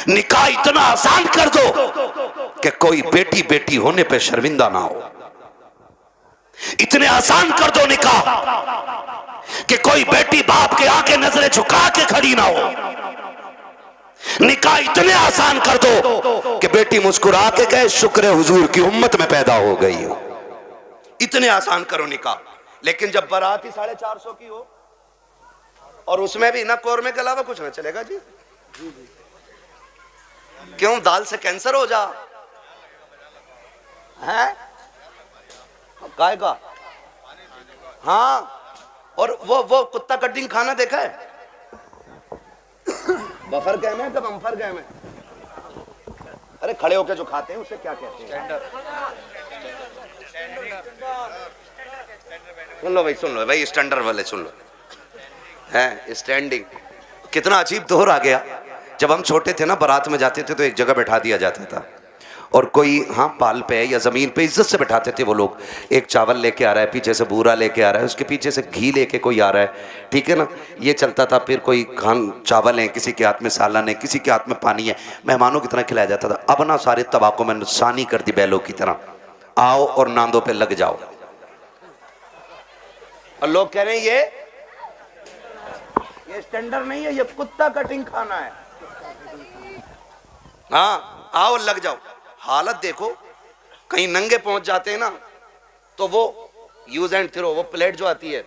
निकाह इतना आसान कर दो कि कोई बेटी बेटी होने पे शर्मिंदा ना हो। इतने आसान कर दो निकाह कि कोई बेटी बाप के आके नजरें झुका के खड़ी ना हो। निकाह इतने आसान कर दो कि बेटी मुस्कुरा के कहे शुक्र है हुजूर की उम्मत में पैदा हो गई हो। इतने आसान करो निकाह। लेकिन जब बारात ही 450 की हो और उसमें भी ना कौरमे के अलावा कुछ ना चलेगा जी। क्यों? दाल से कैंसर हो जा है काय का? हाँ, और वो कुत्ता कटिंग खाना देखा है? बफर गैम है कि बम्फर गैम है? अरे खड़े होके जो खाते हैं उसे क्या कहते हैं? सुन लो भाई, सुन लो भाई, स्टैंडर्ड वाले सुन लो। है स्टैंडिंग। कितना अजीब दौर आ गया। जब हम छोटे थे ना, बारात में जाते थे तो एक जगह बैठा दिया जाता था और कोई हाँ पाल पे या ज़मीन पे इज्जत से बैठाते थे वो लोग। एक चावल लेके आ रहा है, पीछे से बूरा लेके आ रहा है, उसके पीछे से घी लेके कोई आ रहा है, ठीक है ना, ये चलता था। फिर कोई खान चावल है, किसी के हाथ में सालन है, किसी के हाथ में पानी है, मेहमानों की तरह खिलाया जाता था। अब ना सारे तबाकों में नुकसानी कर दी बैलों की तरह, आओ और नांदों पे लग जाओ। और लोग कह रहे हैं ये स्टैंडर्ड नहीं है, ये कुत्ता कटिंग खाना है। हाँ, आओ लग जाओ। हालत देखो, कहीं नंगे पहुंच जाते हैं ना तो वो यूज एंड थ्रो, वो प्लेट जो आती है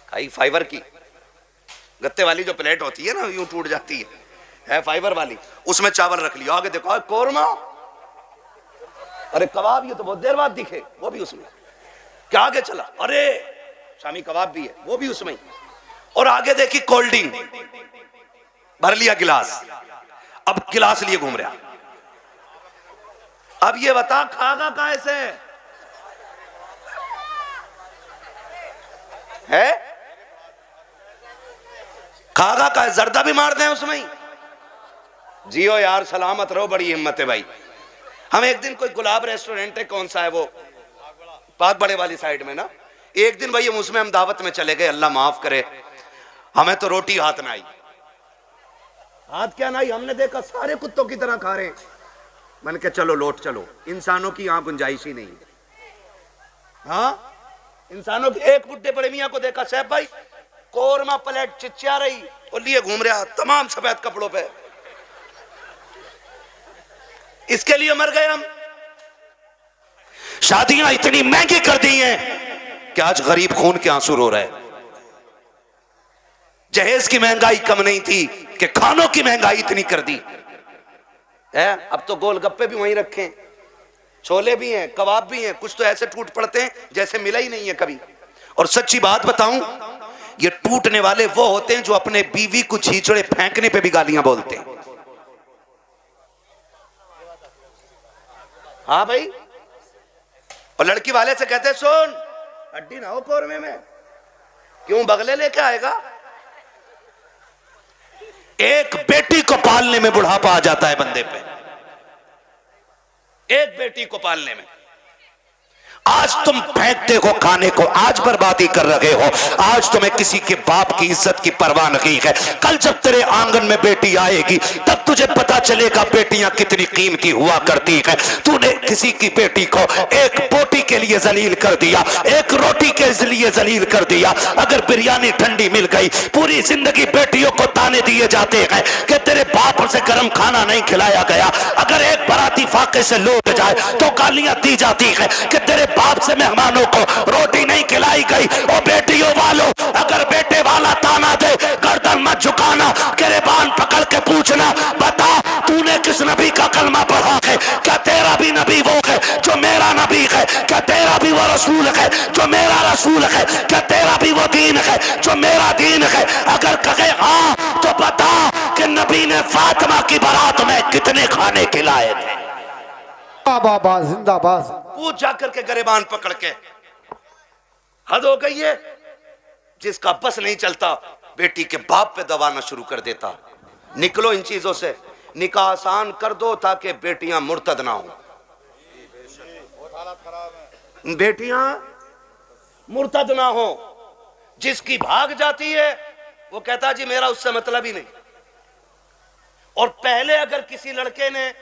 खाई फाइबर की, गत्ते वाली जो प्लेट होती है ना, यूं टूट जाती है फाइबर वाली, उसमें चावल रख लिया। आगे देखो कोरमा, अरे कबाब, ये तो बहुत देर बाद दिखे, वो भी उसमें। क्या आगे चला, अरे शामी कबाब भी है, वो भी उसमें। और आगे देखी कोल्ड ड्रिंक, भर लिया गिलास, अब गिलास लिए घूम रहा। अब ये बता खागा कैसे है? खागा का जर्दा भी मार दें उसमें ही। जियो यार, सलामत रहो, बड़ी हिम्मत है भाई। हम एक दिन कोई गुलाब रेस्टोरेंट है, कौन सा है वो, पाक बड़े वाली साइड में ना, एक दिन भाई उसमें हम दावत में चले गए, अल्लाह माफ करे, हमें तो रोटी हाथ ना आई। हाथ क्या ना आई, हमने देखा सारे कुत्तों की तरह खा रहे हैं। मैंने कहा चलो लौट चलो, इंसानों की यहां गुंजाइश ही नहीं है। हाँ, इंसानों की। एक बुड्ढे बड़े मियां को देखा, साहब भाई कोरमा प्लेट चिचिया रही और लिए घूम रहा तमाम सफेद कपड़ों पे। इसके लिए मर गए हम। शादियां इतनी महंगी कर दी हैं कि आज गरीब खून के आंसू रो रहे। जहेज की महंगाई कम नहीं थी कि खानों की महंगाई इतनी कर दी है। अब तो गोलगप्पे भी वहीं रखे, छोले भी हैं, कबाब भी हैं, कुछ तो ऐसे टूट पड़ते हैं जैसे मिला ही नहीं है कभी। और सच्ची बात बताऊं, ये टूटने वाले वो होते हैं जो अपने बीवी को छींचड़े फेंकने पे भी गालियां बोलते हैं। हाँ भाई, और लड़की वाले से कहते हैं सुन हड्डी ना हो कोरमे में, क्यों बगले लेके आएगा। एक बेटी को पालने में बुढ़ापा आ जाता है बंदे पे, एक बेटी को पालने में। आज तुम फेंकते हो खाने को, आज बर्बादी कर रहे हो, आज तुम्हें किसी के बाप की इज्जत की परवाह नहीं है। कल जब तेरे आंगन में बेटी आएगी तब तुझे पता चलेगा बेटियां कितनी कीमती हुआ करती है। तूने किसी की बेटी को एक बोटी के लिए जलील कर दिया, एक रोटी के लिए जलील कर दिया। अगर बिरयानी ठंडी मिल गई, पूरी जिंदगी बेटियों को ताने दिए जाते हैं कि तेरे बाप से गर्म खाना नहीं खिलाया गया। अगर एक बराती फाके से लौट जाए तो गालियां दी जाती है कि तेरे बाप से मेहमानों को रोटी नहीं खिलाई गई। और बेटियों वालों, अगर बेटे वाला ताना दे गर्दन मत झुकाना, गिरबान पकड़ के पूछना, बता तूने किस नबी का कलमा पढ़ा है? क्या तेरा भी नबी वो है जो मेरा नबी है? क्या तेरा भी वो रसूल है जो मेरा रसूल है? क्या तेरा भी वो दीन है जो मेरा दीन है? अगर कहे हाँ तो बता कि नबी ने फातिमा की बारात में कितने खाने खिलाए थे। जिंदाबाद जिंदाबाद। पूछ जाकर के गिरबान पकड़ के। हद हो गई है। जिसका बस नहीं चलता बेटी के बाप पे दबाना शुरू कर देता। निकलो इन चीजों से, निकाह आसान कर दो ताकि बेटियां मुर्तद ना हो। बेटियां मुर्तद ना हो। जिसकी भाग जाती है वो कहता जी मेरा उससे मतलब ही नहीं। और पहले अगर किसी लड़के ने,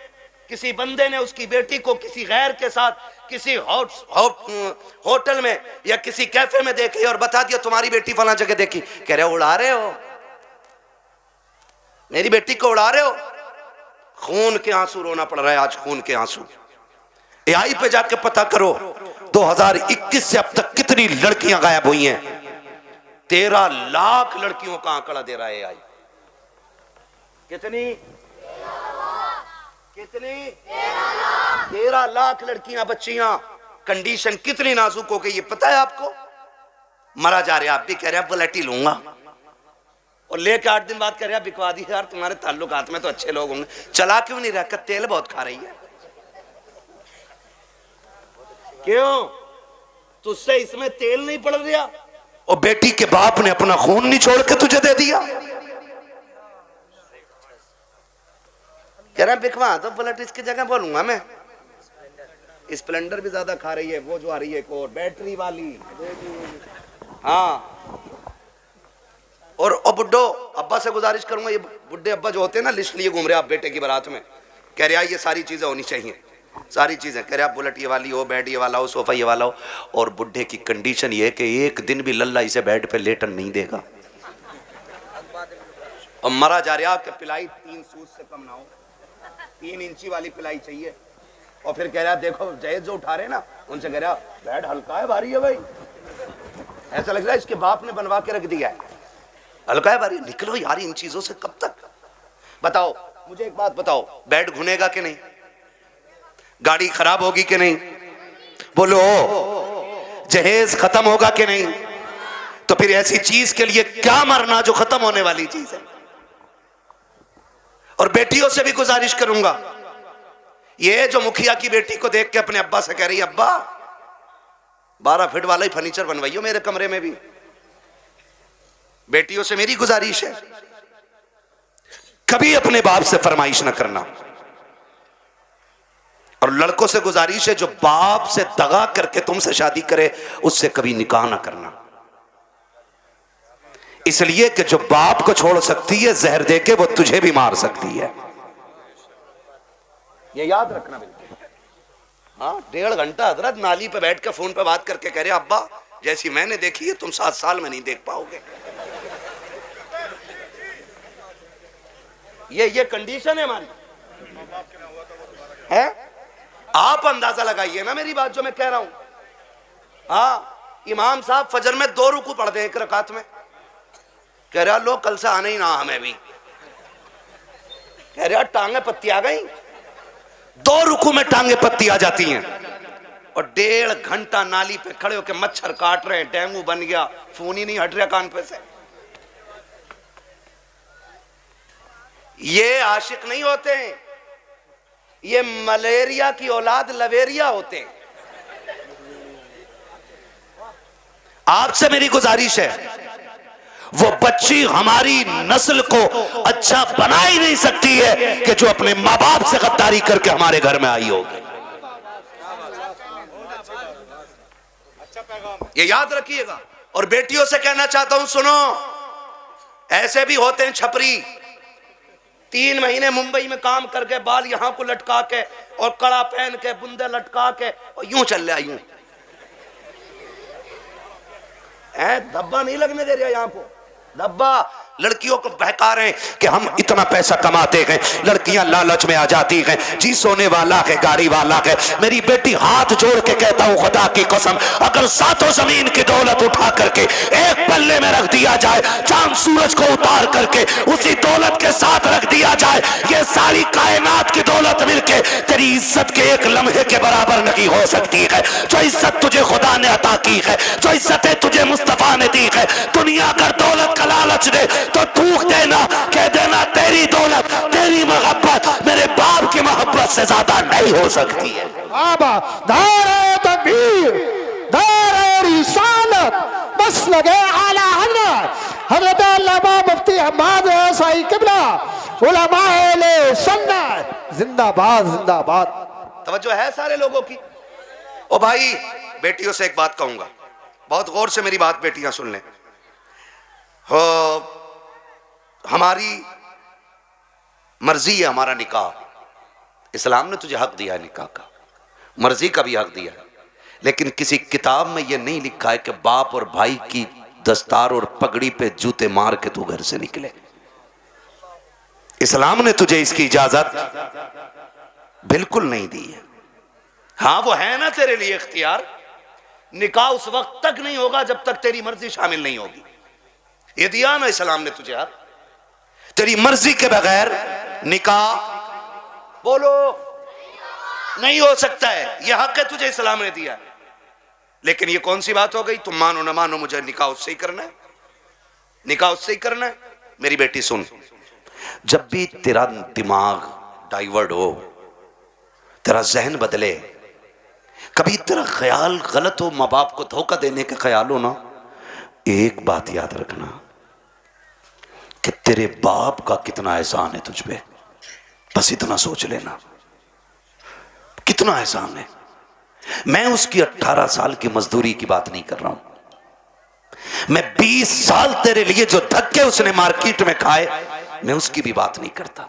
किसी बंदे ने उसकी बेटी को किसी गैर के साथ किसी होटल में या किसी कैफे में देख लिया और बता दिया तुम्हारी बेटी फला जगह देखी, कह रहे हो उड़ा रहे हो, मेरी बेटी को उड़ा रहे हो, खून के आंसू रोना पड़ रहा है आज, खून के आंसू। एआई पे जाके पता करो 2021 से अब तक कितनी लड़कियां गायब हुई हैं। 13 लाख लड़कियों का आंकड़ा दे रहा है एआई। कितनी 13 लाख लड़कियां, बच्चियां। कंडीशन कितनी नाजुक हो गई ये पता है आपको? मरा जा रहे, आप भी कह रहे हैं बुलेट ही लूंगा, और लेके 8 दिन बाद कह रहे हैं बिकवा दी यार, तुम्हारे ताल्लुकात में तो अच्छे लोग होंगे, चला क्यों नहीं रहा? तेल बहुत खा रही है। क्यों? तुझसे इसमें तेल नहीं पड़ रहा? और बेटी के बाप ने अपना खून नहीं छोड़ के तुझे दे दिया। कह रहा बिकवा तो बुलेट इसकी जगह बोलूंगा मैं। स्प्लेंडर भी ज्यादा खा रही है, वो जो आ रही है एक और बैटरी वाली। हाँ, और बुड्ढो अब्बा से गुजारिश करूंगा, ये बुड्ढे अब्बा जो होते हैं ना लिस्ट लिए घूम रहे आप बेटे की बारात में, कह रहे ये सारी चीजें होनी चाहिए, सारी चीजें। कह रहे आप बुलेट ये वाली हो, बेड ये वाला हो, सोफा ये वाला हो। और बुड्ढे की कंडीशन ये है कि एक दिन भी लल्ला इसे बेड पे लेटन नहीं देगा, और मरा जा रहा कि पिलाई 3 सूद से कम ना हो, 3 इंची वाली पिलाई चाहिए। और फिर कह रहा देखो जहेज जो उठा रहे ना उनसे कह रहा बेड हल्का है भारी है भाई, ऐसा लग रहा है इसके बाप ने बनवा के रख दिया है, हल्का है भारी। निकलो यार इन चीजों से, कब तक? बताओ मुझे एक बात बताओ, बेड घुनेगा कि नहीं? गाड़ी खराब होगी कि नहीं? बोलो, जहेज खत्म होगा कि नहीं? तो फिर ऐसी चीज के लिए क्या मरना जो खत्म होने वाली चीज है। और बेटियों से भी गुजारिश करूंगा, ये जो मुखिया की बेटी को देख के अपने अब्बा से कह रही है अब्बा 12 फीट वाला ही फर्नीचर बनवाइयो मेरे कमरे में भी। बेटियों से मेरी गुजारिश है, कभी अपने बाप से फरमाइश ना करना। और लड़कों से गुजारिश है जो बाप से दगा करके तुमसे शादी करे उससे कभी निकाह ना करना, इसलिए कि जो बाप को छोड़ सकती है जहर देके वो तुझे भी मार सकती है, ये याद रखना बिल्कुल। हाँ, 1.5 घंटा हजरत नाली पे बैठ के फोन पे बात करके कह रहे अब्बा जैसी मैंने देखी है तुम 7 साल में नहीं देख पाओगे। ये कंडीशन है हमारी है। आप अंदाजा लगाइए ना मेरी बात जो मैं कह रहा हूं। हाँ, इमाम साहब फजर में 2 रुकू पढ़ दे 1 रकात में, कह रहा लो कल से आने ही ना हमें भी, कह रहा टांगे पत्ती आ गई, 2 रुकू में टांगे पत्ती आ जाती हैं। और 1.5 घंटा नाली पे खड़े होकर मच्छर काट रहे हैं, डेंगू बन गया, फोन ही नहीं हट रहा कान पे से। ये आशिक नहीं होते हैं, ये मलेरिया की औलाद लवेरिया होते हैं। आपसे मेरी गुजारिश है, वो बच्ची हमारी नस्ल को अच्छा बना ही नहीं सकती है कि जो अपने माँ बाप से गद्दारी करके हमारे घर में आई होगी। ये याद रखिएगा। और बेटियों से कहना चाहता हूं सुनो, ऐसे भी होते हैं छपरी, 3 महीने मुंबई में काम करके बाल यहां को लटका के और कड़ा पहन के बुंदे लटका के और यूं चल रहा, यूं धब्बा नहीं लगने दे रहा यहां को, धब्बा। लड़कियों को बहका रहे हैं कि हम इतना पैसा कमाते हैं, लड़कियां लालच में आ जाती हैं, जी सोने वाला है गाड़ी वाला है। मेरी बेटी हाथ जोड़ के कहता हूं खुदा की कसम, अगर 7 जमीन की दौलत उठा करके एक पल्ले में रख दिया जाए, चांद सूरज को उतार करके उसी दौलत के साथ रख दिया जाए, ये सारी कायनात की दौलत मिलके तेरी इज्जत के एक लम्हे के बराबर नहीं हो सकती है। जो इज्जत तुझे खुदा ने अता की है, जो इज्जतें तुझे मुस्तफा ने दी है, दुनिया अगर दौलत का लालच दे तो थूक देना, कह देना तेरी दौलत तेरी मोहब्बत मेरे बाप की मोहब्बत से ज्यादा नहीं हो सकती है। बाबा नारे तकबीर, नारे रिसालत, बस लगे आला हज़रत अल्लामा मुफ्ती अहमद साई किबला उलमाए ले सुन्नत जिंदाबाद जिंदाबाद। तवज्जो है सारे लोगों की। ओ भाई, बेटियों से एक बात कहूंगा, बहुत गौर से मेरी बात बेटियां सुन लें। हमारी मर्जी है हमारा निकाह, इस्लाम ने तुझे हक दिया है निकाह का, मर्जी का भी हक दिया है, लेकिन किसी किताब में यह नहीं लिखा है कि बाप और भाई की दस्तार और पगड़ी पे जूते मार के तू घर से निकले। इस्लाम ने तुझे इसकी इजाजत बिल्कुल नहीं दी है। हाँ वो है ना तेरे लिए इख्तियार, निकाह उस वक्त तक नहीं होगा जब तक तेरी मर्जी शामिल नहीं होगी। ये दिया ना इस्लाम ने तुझे हक, तेरी मर्जी के बगैर निकाह बोलो नहीं हो सकता है, यह हक है तुझे इस्लाम ने दिया। लेकिन ये कौन सी बात हो गई, तुम मानो ना मानो मुझे निकाह उससे ही करना है, निकाह उससे ही करना है। मेरी बेटी सुन, जब भी तेरा दिमाग डाइवर्ट हो, तेरा जहन बदले, कभी तेरा ख्याल गलत हो, माँ बाप को धोखा देने का ख्याल हो ना, एक बात याद रखना कि तेरे बाप का कितना एहसान है तुझ पे, बस इतना सोच लेना कितना एहसान है। मैं उसकी 18 साल की मजदूरी की बात नहीं कर रहा हूं, मैं 20 साल तेरे लिए जो धक्के उसने मार्केट में खाए, मैं उसकी भी बात नहीं करता।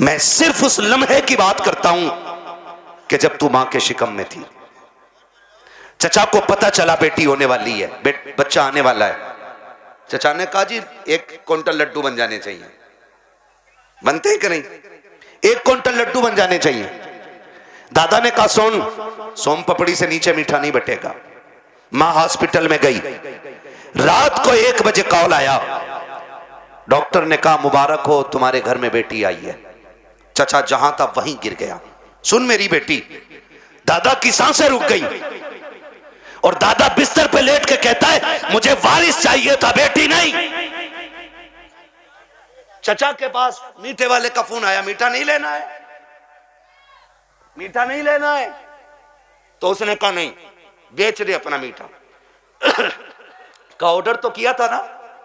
मैं सिर्फ उस लम्हे की बात करता हूं कि जब तू मां के शिकम में थी, चचा को पता चला बेटी होने वाली है, बच्चा आने वाला है। चचा ने कहा जी 1 क्विंटल लड्डू बन जाने चाहिए, बनते हैं कि नहीं, 1 क्विंटल लड्डू बन जाने चाहिए। दादा ने कहा सोन सोम पपड़ी से नीचे मीठा नहीं बटेगा। मां हॉस्पिटल में गई, रात को 1 बजे कॉल आया, डॉक्टर ने कहा मुबारक हो तुम्हारे घर में बेटी आई है। चचा जहां था वहीं गिर गया। सुन मेरी बेटी, दादा की सांसें रुक गई और दादा बिस्तर पे लेट के कहता है मुझे वारिस चाहिए था, बेटी नहीं। चचा के पास मीठे वाले का फोन आया, मीठा नहीं लेना है, मीठा नहीं लेना है। तो उसने कहा नहीं, बेच दे अपना मीठा। का ऑर्डर तो किया था ना,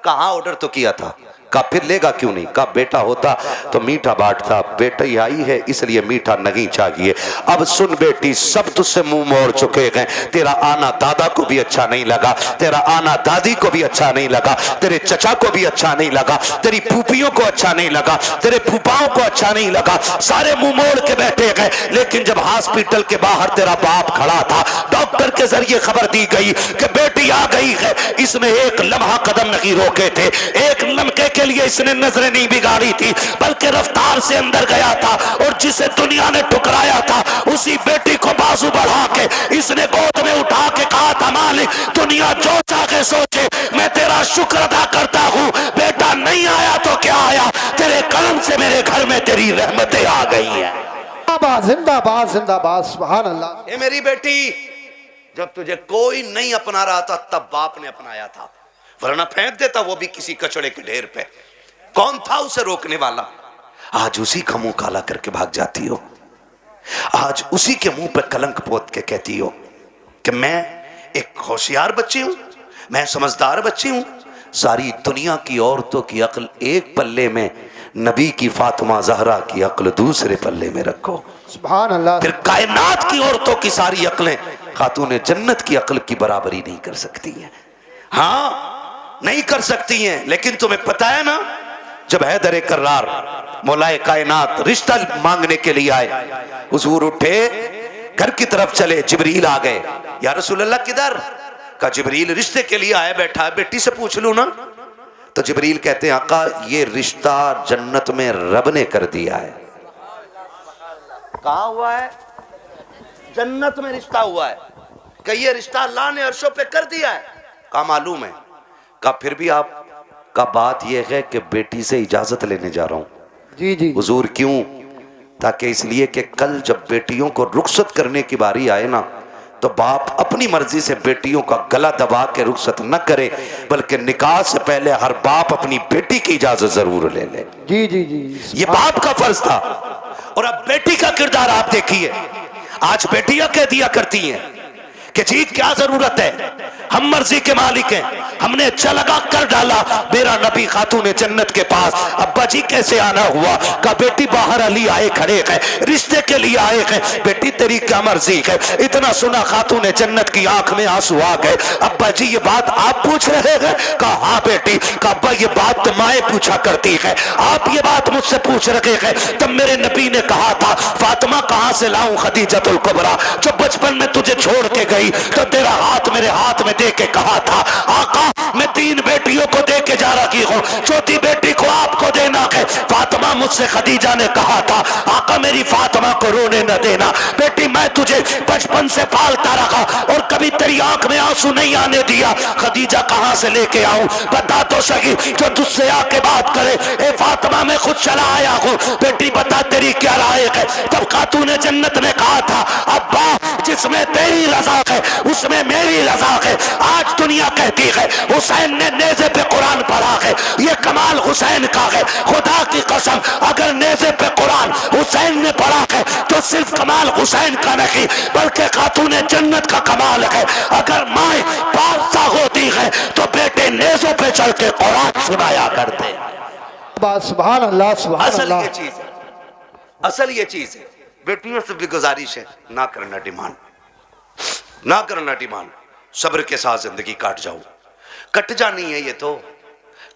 कहां ऑर्डर तो किया था, का फिर लेगा क्यों नहीं, का बेटा होता तो मीठा बांटता, बेटा ही आई है इसलिए मीठा नहीं चाहिए। अब सुन बेटी, सब तुझसे मुंह मोड़ चुके हैं, तेरा आना दादा को भी अच्छा नहीं लगा, तेरा आना दादी को भी अच्छा नहीं लगा, तेरे चचा को भी अच्छा नहीं लगा, तेरी फूफियों को अच्छा नहीं लगा, तेरे फूफाओं को अच्छा नहीं लगा, सारे मुंह मोड़ के बैठे गए। लेकिन जब हॉस्पिटल के बाहर तेरा बाप खड़ा था, डॉक्टर के जरिए खबर दी गई कि बेटी आ गई है, इसमें एक लम्हा कदम नहीं रोके थे, एक लम्हे के लिए इसने नजरें नहीं बिगाड़ी थी, बल्कि रफ्तार से अंदर गया था और जिसे दुनिया ने ठुकराया था उसी बेटी को बाजू बढ़ा के इसने गोद में उठा के कहा था मालिक दुनिया जो चाहे सोचे, मैं तेरा शुक्र अदा करता हूं, बेटा नहीं आया तो क्या आया, तेरे कलम से मेरे घर में तेरी रहमतें आ गई है। जिंदाबाद जिंदाबाद, सुभान अल्लाह। ये मेरी बेटी, जब तुझे कोई नहीं अपना रहा था तब बाप ने अपनाया था, वरना फेंक देता वो भी किसी कचड़े के ढेर पे। कौन था उसे रोकने वाला? आज उसी का मुंह काला करके भाग जाती हो, आज उसी के मुंह पे कलंक पोत के कहती हो कि मैं एक होशियार बच्ची हूं, मैं समझदार बच्ची हूं। सारी दुनिया की औरतों की अक्ल एक पल्ले में, नबी की फातिमा जहरा की अक्ल दूसरे पल्ले में रखो, सुभान अल्लाह। फिर कायनात की औरतों की सारी अक्लें खातून जन्नत की अक्ल की बराबरी नहीं कर सकती हैं। हाँ नहीं कर सकती हैं, लेकिन तुम्हें पता है ना, जब हैदर कर्रार मौलाए कायनात रिश्ता मांगने के लिए आए, हुजूर उठे घर की तरफ चले, जिब्रील आ गए, या रसूल अल्लाह किधर? का जिब्रील रिश्ते के लिए आया बैठा है, बेटी से पूछ लूं ना। तो जिब्रील कहते हैं आका ये रिश्ता जन्नत में रब ने कर दिया है। कहां हुआ है? जन्नत में रिश्ता हुआ है। कि ये रिश्ता अल्लाह ने अर्शों पे कर दिया है। का मालूम है? का फिर भी आप का बात यह है कि बेटी से इजाजत लेने जा रहा हूं। जी जी हुजूर क्यों? ताकि इसलिए कि कल जब बेटियों को रुखसत करने की बारी आए ना, तो बाप अपनी मर्जी से बेटियों का गला दबा के रुखसत न करे, बल्कि निकाह से पहले हर बाप अपनी बेटी की इजाजत जरूर ले ले। जी जी जी, ये बाप का फर्ज था। और अब बेटी का किरदार आप देखिए, आज बेटियां कह दिया करती हैं कि जी क्या जरूरत है, हम मर्जी के मालिक हैं, हमने चलगा कर डाला मेरा नबी खातून जन्नत के पास। अब्बा जी कैसे आना हुआ? कहा बेटी बाहर अली आए खड़े हैं, रिश्ते के लिए आए हैं। बेटी तेरी क्या मर्जी है? इतना सुना खातून जन्नत की आंख में आंसू आ गए। अब्बा जी ये बात आप पूछ रहे हैं? कहा हाँ बेटी। कहा अब्बा ये बात तो माए पूछा करती है, आप ये बात मुझसे पूछ रहे हैं? तब मेरे नबी ने कहा था फातिमा कहां से लाऊं खदीजतुल कुबरा, जो बचपन में तुझे छोड़ के गई तो तेरा हाथ मेरे हाथ में दे के कहा था आका मैं 3 बेटियों को दे के जा रही हूं, चौथी बेटी को आपको देना है। फातिमा मुझसे खदीजा ने कहा था आका मेरी फातिमा को रोने न देना, बेटी मैं तुझे बचपन से पालता रहा और कभी तेरी आंख में आंसू नहीं आने दिया। खदीजा कहां से लेके आऊं? बता तो सही, जो तुझसे आके बात करे। ए फातिमा मैं खुद चला आया हूं, बेटी बता तेरी क्या राय है? तब खातून जन्नत ने कहा था अब्बा जिसमें तेरी रजा है उसमें मेरी रजा है। आज दुनिया कहती है हुसैन ने नेज़े पे कुरान पढ़ा है, ये कमाल हुसैन का है। खुदा की कसम अगर नेज़े पे कुरान हुसैन ने पढ़ा है तो सिर्फ कमाल हुसैन का नहीं बल्कि खातून जन्नत का कमाल है। अगर माए बादशाह होती है तो बेटे नेज़ों पे चल के कुरान सुनाया करते। सुभान अल्लाह सुभान असल अल्लाह। ये चीज है, असल ये चीज है। बेटियों से भी गुजारिश है ना करना डिमांड, ना करना डिमांड। सब्र के साथ जिंदगी काट जाओ, कट जानी है ये तो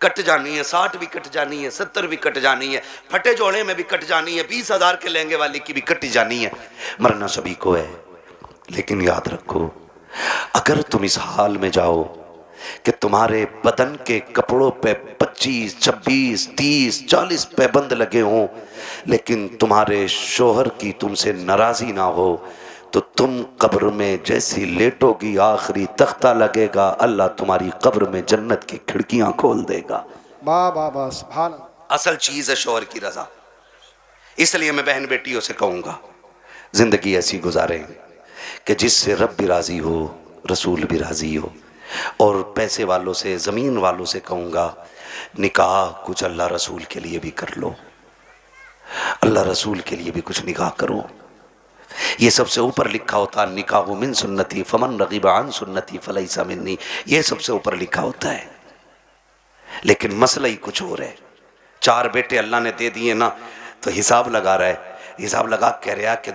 कट जानी है। 60 भी कट जानी है, 70 भी कट जानी है, फटे जोड़े में भी कट जानी है, 20,000 के लहंगे वाली की भी कटी जानी है। मरना सभी को है, लेकिन याद रखो अगर तुम इस हाल में जाओ कि तुम्हारे बदन के कपड़ों पे 25, 26, 30, 40 पैबंद लगे हों लेकिन तुम्हारे शोहर की तुमसे नाराजी ना हो तो तुम कब्र में जैसी लेटोगी आखिरी तख्ता लगेगा, अल्लाह तुम्हारी कब्र में जन्नत की खिड़कियां खोल देगा। वाह वाह वाह सुभान अल्लाह। असल चीज है शोहर की रजा। इसलिए मैं बहन बेटियों से कहूंगा जिंदगी ऐसी गुजारें कि जिससे रब भी राजी हो, रसूल भी राजी हो। और पैसे वालों से, जमीन वालों से कहूंगा निकाह कुछ अल्लाह रसूल के लिए भी कर लो, अल्लाह रसूल के लिए भी कुछ निकाह करो। ये सबसे ऊपर लिखा होता है निकाह मिन सुन्नती फमन रगीबा अन सुन्नती फलैसा मिन्नी, ये सबसे ऊपर लिखा होता है। लेकिन मसला ही कुछ और है। 4 बेटे अल्लाह ने दे दिए ना तो हिसाब लगा रहा है, हिसाब लगा कह रहा कि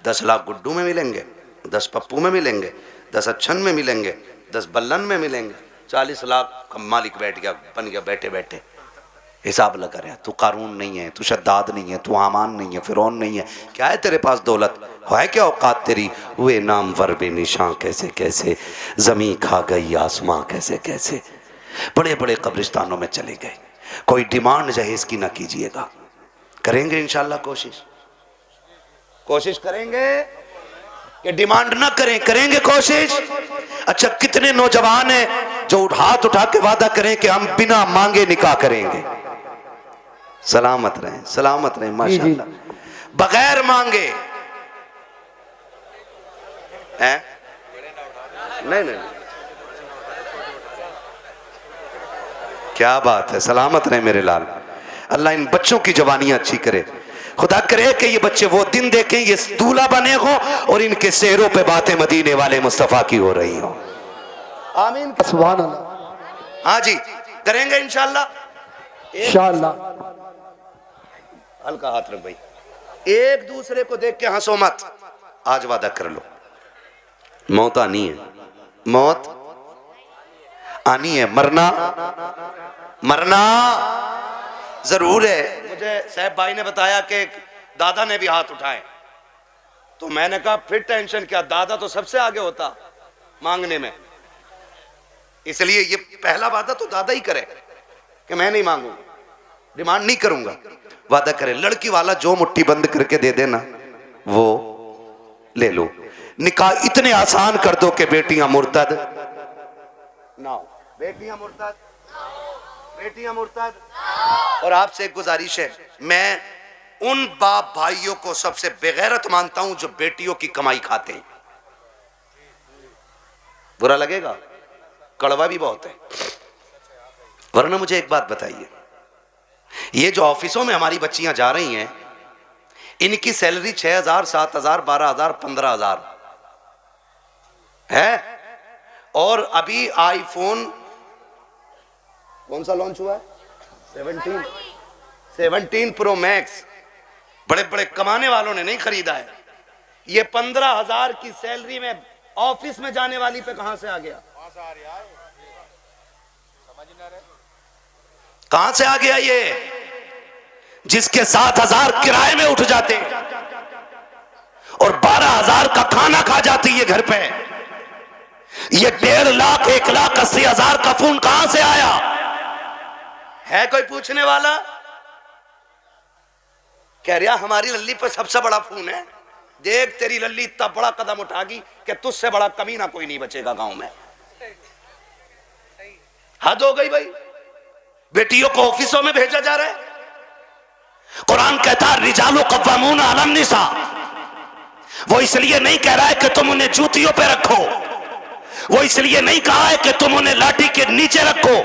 10 लाख गुड्डू में मिलेंगे, 10 पप्पू में मिलेंगे, 10 अच्छन में मिलेंगे, 10 बल्लन में मिलेंगे, 40 लाख का मालिक बैठ गया, बन गया बैठे बैठे। हिसाब लगा रहा, तू कारून नहीं है, तू शद्दाद नहीं है, तू हामान नहीं है, फिरौन नहीं है, क्या है तेरे पास दौलत है, क्या औकात तेरी? हुए नाम वर बेनिशां कैसे कैसे, जमी खा गई आसमां कैसे कैसे। बड़े बड़े कब्रिस्तानों में चले गए। कोई डिमांड जहेज की ना कीजिएगा, करेंगे इंशाल्लाह कोशिश, कोशिश करेंगे कि डिमांड ना करें, करेंगे कोशिश। अच्छा कितने नौजवान हैं जो हाथ उठा के वादा करें कि हम बिना मांगे निकाह करेंगे। सलामत रहें माशाल्लाह, बगैर मांगे हैं? नहीं, क्या बात है, सलामत रहे मेरे लाल। अल्लाह इन बच्चों की जवानियां अच्छी करे, खुदा करे कि ये बच्चे वो दिन देखें ये दूल्हा बने हो और इनके सेहरों पे बातें मदीने वाले मुस्तफा की हो रही हो। आमीन सुभान अल्लाह। हाँ जी करेंगे इंशाल्लाह। हल्का हाथ रख भाई, एक दूसरे को देख के हंसो मत। आज वादा कर लो मौत आनी है, मौत आनी है, मरना जरूर है। मुझे साहब भाई ने बताया कि दादा ने भी हाथ उठाए तो मैंने कहा फिर टेंशन क्या, दादा तो सबसे आगे होता मांगने में, इसलिए ये पहला वादा तो दादा ही करे कि मैं नहीं मांगूंगा, डिमांड नहीं करूंगा। वादा करे लड़की वाला जो मुट्ठी बंद करके दे देना वो ले लो। निकाह इतने आसान कर दो कि बेटियां मुर्तद ना हो, बेटियां मुर्तद। और आपसे एक गुजारिश है, मैं उन बाप भाइयों को सबसे बेगैरत मानता हूं जो बेटियों की कमाई खाते हैं। बुरा लगेगा, कड़वा भी बहुत है। वरना मुझे एक बात बताइए, ये जो ऑफिसों में हमारी बच्चियां जा रही हैं इनकी सैलरी 6,000, 7,000, 12,000, 15,000 है और अभी आईफोन कौन सा लॉन्च हुआ है? 17 प्रो मैक्स बड़े बड़े कमाने वालों ने नहीं खरीदा है। ये 15,000 की सैलरी में ऑफिस में जाने वाली पे कहां से आ गया? कहां से आ गया ये? जिसके 7,000 किराए में उठ जाते और 12,000 का खाना खा जाती है घर पे। ये 1.5 लाख 1,80,000 का फोन कहां से आया है? कोई पूछने वाला? कह रहा हमारी लल्ली पर सबसे बड़ा फोन है। देख तेरी लल्ली इतना बड़ा कदम उठागी कि तुझसे बड़ा कमीना कोई नहीं बचेगा गांव में। हद हो गई भाई। बेटियों को ऑफिसों में भेजा जा रहा है। कुरान कहता है रिजालु कव्वामून अलन निसा। वो इसलिए नहीं कह रहा है कि तुम उन्हें जूतियों पे रखो, वो इसलिए नहीं कहा है कि तुम उन्हें लाठी के नीचे रखो।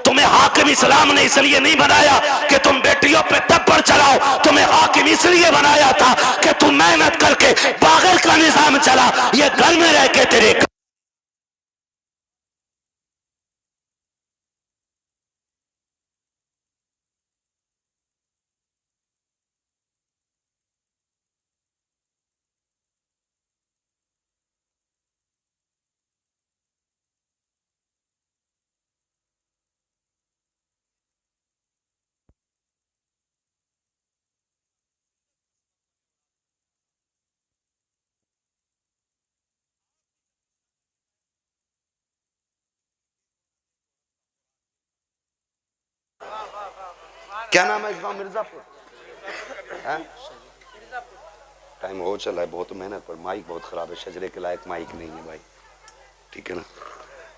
तुम्हें हाकिम इस्लाम ने इसलिए नहीं बनाया कि तुम बेटियों पे तब्बर चलाओ। तुम्हें हाकिम इसलिए बनाया था कि तुम मेहनत करके बागर का निजाम चला। ये घर में रह के तेरे क्या नाम है इस गांव? मिर्जापुर। टाइम हो चला है बहुत मेहनत पर माइक बहुत खराब है। शजरे के लायक माइक नहीं है भाई, ठीक है ना?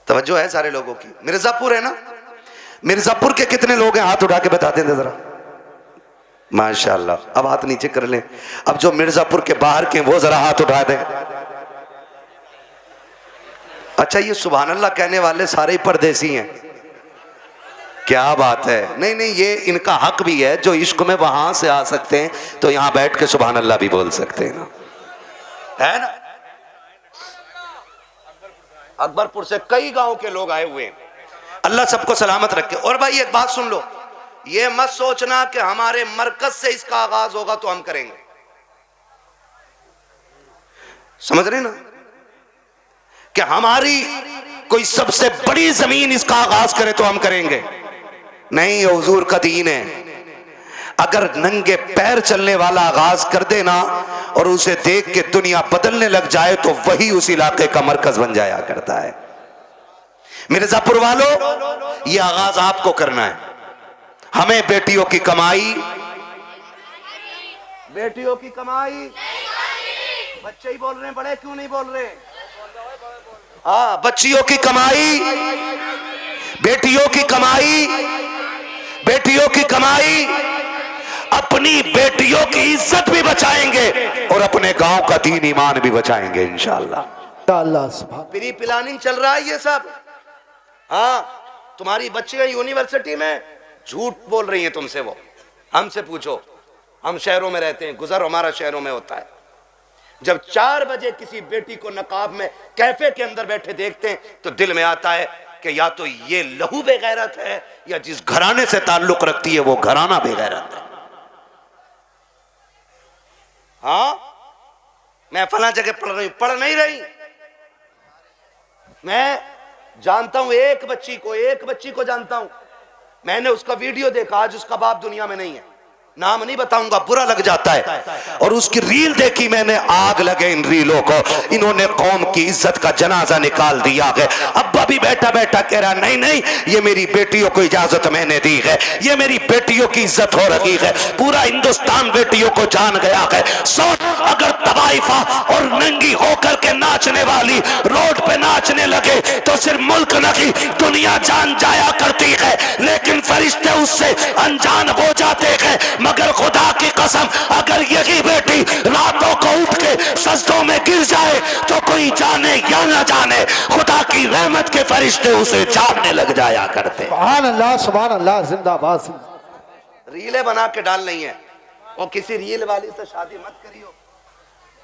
तवज्जो है सारे लोगों की। मिर्जापुर है ना? मिर्जापुर के कितने लोग हैं? हाथ उठा के बता दें जरा। माशाल्लाह। अब हाथ नीचे कर लें। अब जो मिर्जापुर के बाहर के वो जरा हाथ उठा दें। अच्छा, ये सुभान अल्लाह कहने वाले सारे ही परदेसी हैं। क्या बात है। नहीं नहीं, ये इनका हक भी है। जो इश्क में वहां से आ सकते हैं तो यहां बैठ के सुभान अल्लाह भी बोल सकते हैं ना, है ना? अकबरपुर से कई गांव के लोग आए हुए हैं। अल्लाह सबको सलामत रखे। और भाई एक बात सुन लो, ये मत सोचना कि हमारे मरकज से इसका आगाज होगा तो हम करेंगे। समझ रहे ना कि हमारी कोई सबसे बड़ी जमीन इसका आगाज करे तो हम करेंगे? नहीं, ये हुजूर का दीन है। अगर नंगे पैर चलने वाला आगाज कर देना और उसे देख के दुनिया बदलने लग जाए तो वही उस इलाके का मरकज बन जाया करता है। मिर्जापुर वालों, ये आगाज आपको करना है। हमें बेटियों की कमाई, बेटियों की कमाई, बच्चे ही बोल रहे हैं, बड़े क्यों नहीं बोल रहे? हाँ, बच्चियों की कमाई, बेटियों की कमाई, बेटियों की कमाई। अपनी बेटियों की इज्जत भी बचाएंगे और अपने गांव का दीन ईमान भी बचाएंगे इंशाअल्लाह। प्री प्लानिंग चल रहा है ये सब। हाँ, तुम्हारी बच्चियां यूनिवर्सिटी में झूठ बोल रही हैं तुमसे। वो हमसे पूछो, हम शहरों में रहते हैं, गुजर हमारा शहरों में होता है। जब 4 बजे किसी बेटी को नकाब में कैफे के अंदर बैठे देखते हैं तो दिल में आता है कि या तो ये लहू बेगैरत है या जिस घराने से ताल्लुक रखती है वो घराना बेगैरत है। हाँ, मैं फला जगह पढ़ रही हूं, पढ़ नहीं रही। मैं जानता हूं एक बच्ची को जानता हूं। मैंने उसका वीडियो देखा, आज उसका बाप दुनिया में नहीं है। नाम नहीं बताऊंगा, बुरा लग जाता है। और उसकी रील देखी मैंने, आग लगे इन रीलों को। इन्होंने कौम की इज्जत का जनाजा निकाल दिया है। अब्बा भी बैठा बैठा कह रहा नहीं नहीं, ये मेरी बेटियों को इजाजत मैंने दी है, ये मेरी बेटियों की इज्जत हो रही है। पूरा हिंदुस्तान बेटियों को जान गया है। सोच, अगर तवाइफा और नंगी होकर के नाचने वाली रोड पे नाचने लगे तो सिर्फ मुल्क नहीं दुनिया जान जाया करती है, लेकिन फरिश्ते उससे अनजान हो जाते हैं। मगर खुदा की कसम, अगर यही बेटी रातों को उठ के सजदों में गिर जाए तो कोई जाने या ना जाने खुदा की रहमत के फरिश्ते उसे जानने लग जाया करते। सुभान अल्लाह, जिंदाबाद। रीलें बना के डाल नहीं है, और किसी रील वाली से शादी मत करियो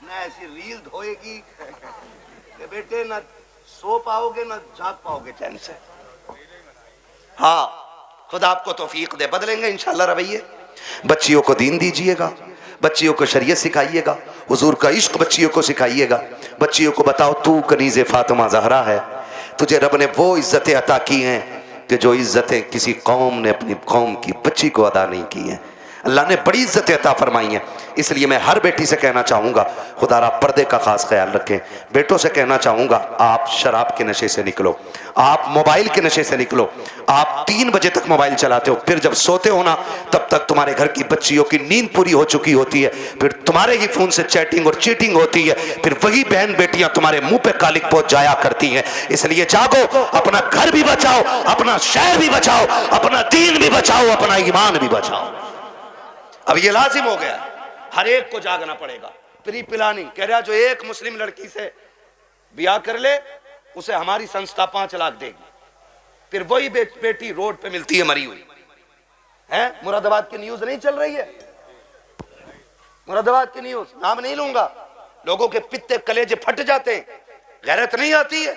ना। ऐसी रील धोएगी कि बेटे ना सो पाओगे ना जाग पाओगे चैन से। हाँ, खुदा आपको तौफीक दे, बदलेंगे इंशाल्लाह रवैये। बच्चियों को दीन दीजिएगा, बच्चियों को शरीयत सिखाइएगा, हुजूर का इश्क बच्चियों को सिखाइएगा। बच्चियों को बताओ तू कनीज़े फातिमा ज़हरा है, तुझे रब ने वो इज्जतें अता की हैं कि जो इज्जतें किसी कौम ने अपनी कौम की बच्ची को अदा नहीं की हैं। अल्लाह ने बड़ी इज्जतें अता फरमाई हैं। इसलिए मैं हर बेटी से कहना चाहूँगा, खुदारा पर्दे का खास ख्याल रखें। बेटों से कहना चाहूँगा, आप शराब के नशे से निकलो, आप मोबाइल के नशे से निकलो। आप 3 बजे तक मोबाइल चलाते हो, फिर जब सोते हो ना तब तक तुम्हारे घर की बच्चियों की नींद पूरी हो चुकी होती है, फिर तुम्हारे ही फोन से चैटिंग और चीटिंग होती है, फिर वही बहन बेटियां तुम्हारे मुंह पे कालिक पहुंच जाया करती हैं। इसलिए जागो, अपना घर भी बचाओ, अपना शहर भी बचाओ, अपना दीन भी बचाओ, अपना ईमान भी बचाओ। अब ये लाजिम हो गया, हर एक को जागना पड़ेगा। प्री प्लानिंग कह रहा, जो एक मुस्लिम लड़की से ब्याह कर ले उसे हमारी संस्था 5 लाख देगी। फिर वही बेटी रोड पे मिलती है मरी हुई है। मुरादाबाद की न्यूज नहीं चल रही है, मुरादाबाद की न्यूज, नाम नहीं लूंगा, लोगों के पित्ते कलेजे फट जाते हैं, गैरत नहीं आती है।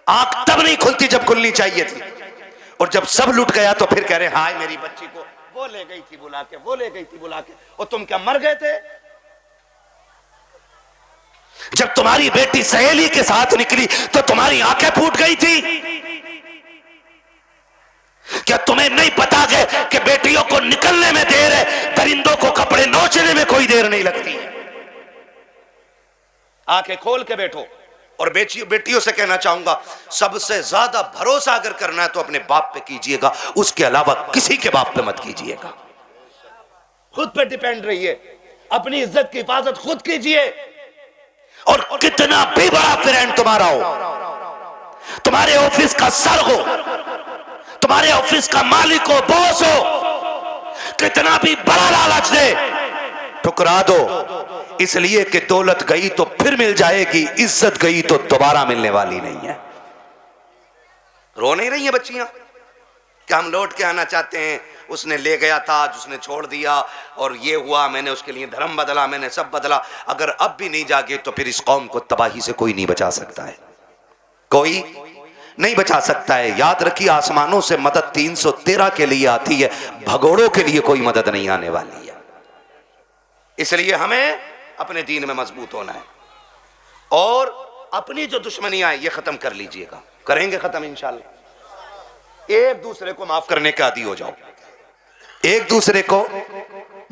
आंख तब नहीं खुलती जब खुलनी चाहिए थी, और जब सब लुट गया तो फिर कह रहे हाय मेरी बच्ची को वो ले गई थी बुला के, वो ले गई थी बुला के। और तुम क्या मर गए थे? जब तुम्हारी बेटी सहेली के साथ निकली तो तुम्हारी आंखें फूट गई थी? क्या तुम्हें नहीं पता कि बेटियों को निकलने में देर है, परिंदों को कपड़े नोचने में कोई देर नहीं लगती? आंखें खोल के बैठो। और बेटियों से कहना चाहूंगा, सबसे ज्यादा भरोसा अगर करना है तो अपने बाप पे कीजिएगा, उसके अलावा किसी के बाप पे मत कीजिएगा। खुद पे डिपेंड रहिए, अपनी इज्जत की हिफाजत खुद कीजिए। और कितना भी बड़ा फ्रेंड तुम्हारा हो, तुम्हारे ऑफिस का सर हो, तुम्हारे ऑफिस का मालिक हो, बॉस हो, कितना भी बड़ा लालच दे, ठुकरा दो। इसलिए कि दौलत गई तो फिर मिल जाएगी, इज्जत गई तो दोबारा मिलने वाली नहीं है। रो नहीं रही हैं बच्चियां कि हम लौट के आना चाहते हैं, उसने ले गया था, उसने छोड़ दिया, और ये हुआ, मैंने उसके लिए धर्म बदला, मैंने सब बदला। अगर अब भी नहीं जागे तो फिर इस कौम को तबाही से कोई नहीं बचा सकता है, कोई नहीं बचा सकता है। याद रखिए, आसमानों से मदद 313 के लिए आती है, भगोड़ों के लिए कोई मदद नहीं आने वाली है। इसलिए हमें अपने दीन में मजबूत होना है, और अपनी जो दुश्मनियां हैं ये खत्म कर लीजिएगा। करेंगे खत्म इंशाल्लाह। एक दूसरे को माफ करने के आदी हो जाओ, एक दूसरे को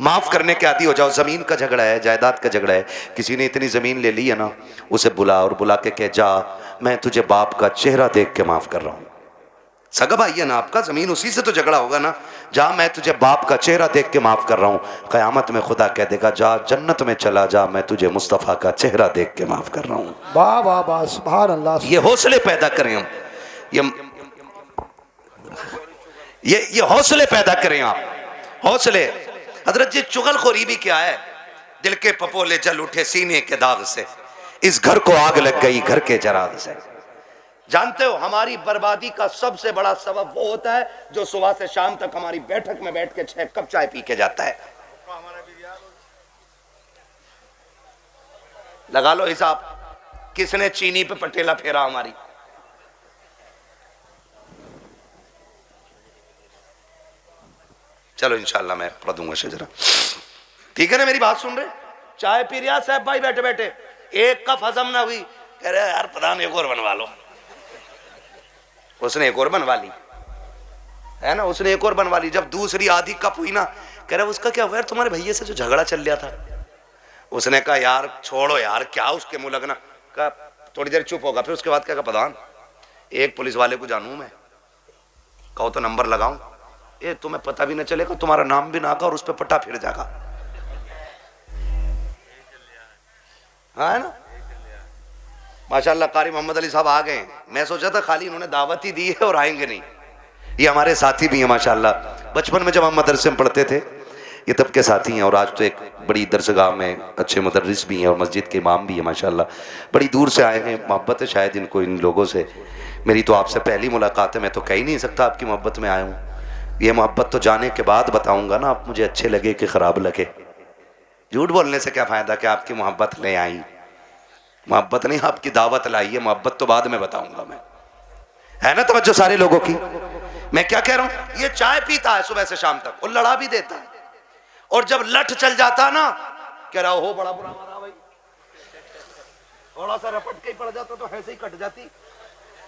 माफ करने के आदी हो जाओ। जमीन का झगड़ा है, जायदाद का झगड़ा है, किसी ने इतनी जमीन ले ली है ना, उसे बुला और बुला के कह, जा मैं तुझे बाप का चेहरा देख के माफ कर रहा हूं। सगा भाई है ना आपका, जमीन उसी से तो झगड़ा होगा ना। जा मैं तुझे बाप का चेहरा देख के माफ कर रहा हूं। कयामत में खुदा कह देगा, जा जन्नत में चला जा, मैं तुझे मुस्तफ़ा का चेहरा देख के माफ कर रहा हूं। वाह वाह वाह, सुभान अल्लाह। ये हौसले पैदा करें हम, ये हौसले पैदा करें आप, हौसले। हजरत जी, चुगलखोरी भी क्या है? दिल के पपोले जल उठे सीने के दाग से, इस घर को आग लग गई घर के जराग से। जानते हो, हमारी बर्बादी का सबसे बड़ा सबब वो होता है जो सुबह से शाम तक हमारी बैठक में बैठ के 6 कप चाय पी के जाता है। लगा लो हिसाब, किसने चीनी पे पटेला फेरा हमारी। चलो इंशाल्लाह मैं पढ़ दूंगा शजरा, ठीक है ना? मेरी बात सुन रहे? चाय पी रहा साहब भाई बैठे बैठे, एक कप हजम ना हुई, कह रहे यार प्रधान एक और बनवा लो। उसने एक और बनवा ली है ना, उसने एक और बनवा ली। जब दूसरी आधी कप हुई ना, कह रहा उसका क्या हुआ यार, तुम्हारे भैया से जो झगड़ा चल रहा था। उसने कहा यार छोड़ो यार, क्या उसके मुंह लगना। कहा थोड़ी देर चुप होगा, फिर उसके बाद क्या प्रधान, एक पुलिस वाले को जानूं मैं, कहो तो नंबर लगाऊं, ये तुम्हें पता भी न चलेगा, तुम्हारा नाम भी ना का, और उस पर पट्टा फिर जाएगा। हाँ है ना? माशाल्लाह कारी मोहम्मद अली साहब आ गए। मैं सोचा था खाली इन्होंने दावत ही दी है और आएंगे नहीं। ये हमारे साथी भी हैं माशाल्लाह, बचपन में जब हम मदरसे में पढ़ते थे ये तब के साथी हैं, और आज तो एक बड़ी दरसगाह में अच्छे मुदर्रिस भी हैं और मस्जिद के इमाम भी हैं माशाल्लाह। बड़ी दूर से आए हैं, मोहब्बत है शायद इनको इन लोगों से। मेरी तो आपसे पहली मुलाकात है, मैं तो कह ही नहीं सकता आपकी मोहब्बत में आया हूँ। ये मोहब्बत तो जाने के बाद बताऊँगा ना, आप मुझे अच्छे लगे कि ख़राब लगे। झूठ बोलने से क्या फ़ायदा कि आपकी मोहब्बत ले आई। मोहब्बत नहीं, आपकी दावत लाई है, मोहब्बत तो बाद में बताऊंगा मैं। है ना तवज्जो सारे लोगों की? मैं क्या कह रहा हूं, ये चाय पीता है सुबह से शाम तक और लड़ा भी देता है, और जब लठ चल जाता है ना, कह रहा हो बड़ा बुरा मारा भाई, थोड़ा सा रपट के ही पड़ जाता तो ऐसे ही कट जाती।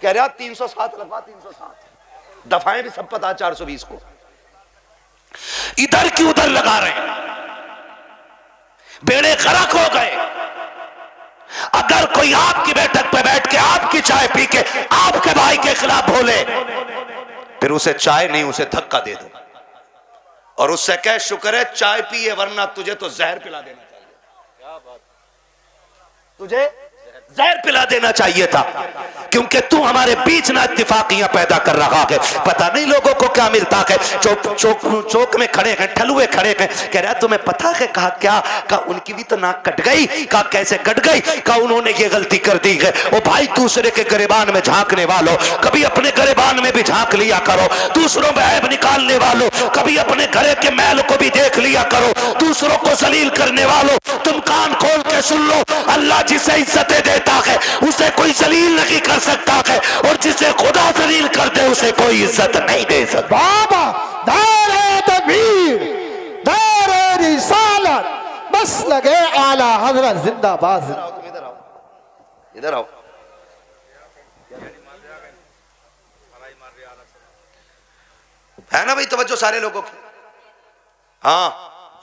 कह रहा 307 लगवा, 307 दफाएं भी सब पता 420 को, इधर की उधर लगा रहे हैं, बेड़े गर्क हो गए। अगर कोई आपकी बैठक पे बैठ के आपकी चाय पी के आपके भाई के खिलाफ बोले, फिर उसे चाय नहीं उसे धक्का दे दो और उससे कह शुक्र है चाय पिए, वरना तुझे तो जहर पिला देना चाहिए। क्या बात, तुझे जहर पिला देना चाहिए था, क्योंकि तू हमारे बीच ना इत्तेफाकियां पैदा कर रहा है। पता नहीं लोगों को क्या मिलता है, चौक में खड़े हैं, ठलुए खड़े हैं, कह रहा तुम्हें पता है, कहा क्या, कहा उनकी भी तो नाक कट गई, कहा कैसे कट गई, कहा उन्होंने ये गलती कर दी है। ओ भाई, दूसरे के गिरेबान में झांकने वालों, कभी अपने गिरेबान में भी झांक लिया करो। दूसरों में ऐब निकालने वालों, कभी अपने घरे के मैल को भी देख लिया करो। दूसरों को जलील करने वालों, तुम कान खोल के सुन लो, अल्लाह जिसे इज्जतें देता है उसे कोई जलील नहीं कर सकता है, और जिसे खुदा जलील कर दे उसे कोई इज्जत नहीं दे सकता। बाबा दारे तकबीर, दारे रिसालत, बस लगे आला हजरत जिंदाबाद। तुम इधर आओ, इधर आओ। है ना भाई तवज्जो सारे लोगों की? हाँ,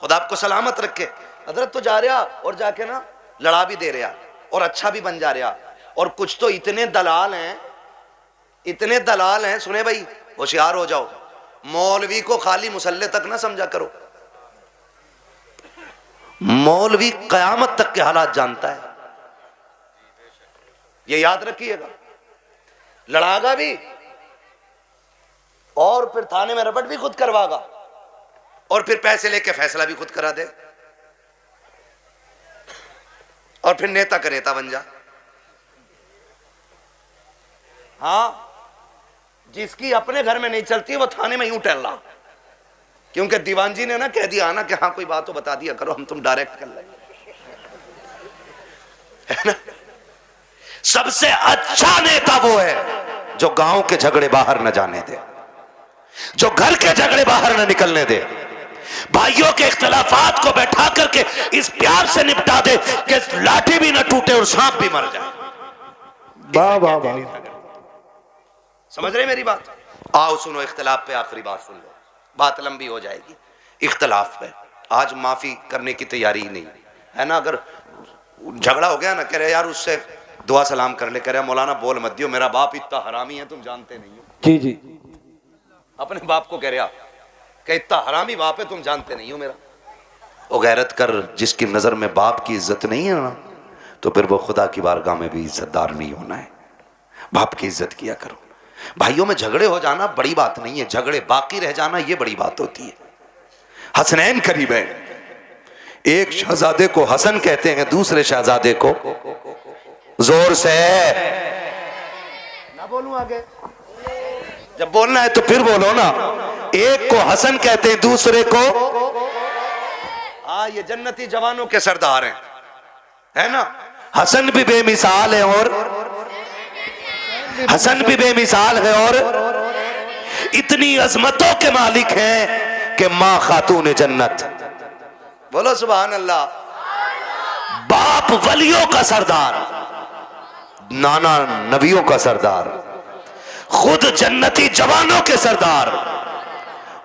खुदा आपको सलामत रखे। हजरत तो जा रहा और जाके ना लड़ा भी दे रहा और अच्छा भी बन जा रहा, और कुछ तो इतने दलाल हैं, इतने दलाल हैं, सुने भाई होशियार हो जाओ, मौलवी को खाली मुसल्ले तक ना समझा करो। मौलवी कयामत तक के हालात जानता है, ये याद रखिएगा। लड़ागा भी और फिर थाने में रपट भी खुद करवागा, और फिर पैसे लेके फैसला भी खुद करा दे, और फिर नेता का नेता बन जा। हाँ, जिसकी अपने घर में नहीं चलती वो थाने में यूं टहल रहा, क्योंकि दीवान जी ने ना कह दिया ना कि हाँ कोई बात तो बता दिया करो, हम तुम डायरेक्ट कर लेंगे, है ना। सबसे अच्छा नेता वो है जो गांव के झगड़े बाहर न जाने दे, जो घर के झगड़े बाहर न निकलने दे, भाइयों के इख्तलाफात को बैठा करके इस प्यार से निपटा दे कि लाठी भी न टूटे और सांप भी मर जाए। वाह वाह वाह, समझ रहे मेरी बात? आओ सुनो, इख्तलाफ पे आखिरी बात सुन लो, बात लंबी हो जाएगी। इख्तलाफ पे आज माफी करने की तैयारी ही नहीं है ना। अगर झगड़ा हो गया ना, कह रहे यार उससे दुआ सलाम कर ले, कह रहे मौलाना बोल मत दियो, मेरा बाप इतना हरामी है तुम जानते नहीं हो। जी जी, अपने बाप को कह रहा कि इतना हरामी बाप है तुम जानते नहीं हो मेरा। ओ गैरत कर, जिसकी नजर में बाप की इज्जत नहीं है ना, तो फिर वो खुदा की बारगाह में भी इज्जतदार नहीं होना है। बाप की इज्जत किया करो। भाइयों में झगड़े हो जाना बड़ी बात नहीं है, झगड़े बाकी रह जाना ये बड़ी बात होती है। हसनैन करीब है, एक शहजादे को हसन कहते हैं, दूसरे शहजादे को, जोर से ना बोलूं आगे, जब बोलना है तो फिर बोलो ना। एक को हसन कहते हैं, दूसरे को, हाँ ये जन्नती जवानों के सरदार हैं, है ना। हसन भी बेमिसाल है और हसन भी बेमिसाल है और इतनी अजमतों के मालिक हैं कि मां खातून जन्नत, बोलो सुभान अल्लाह। बाप वलियों का सरदार, नाना नबियों का सरदार, खुद जन्नती जवानों के सरदार,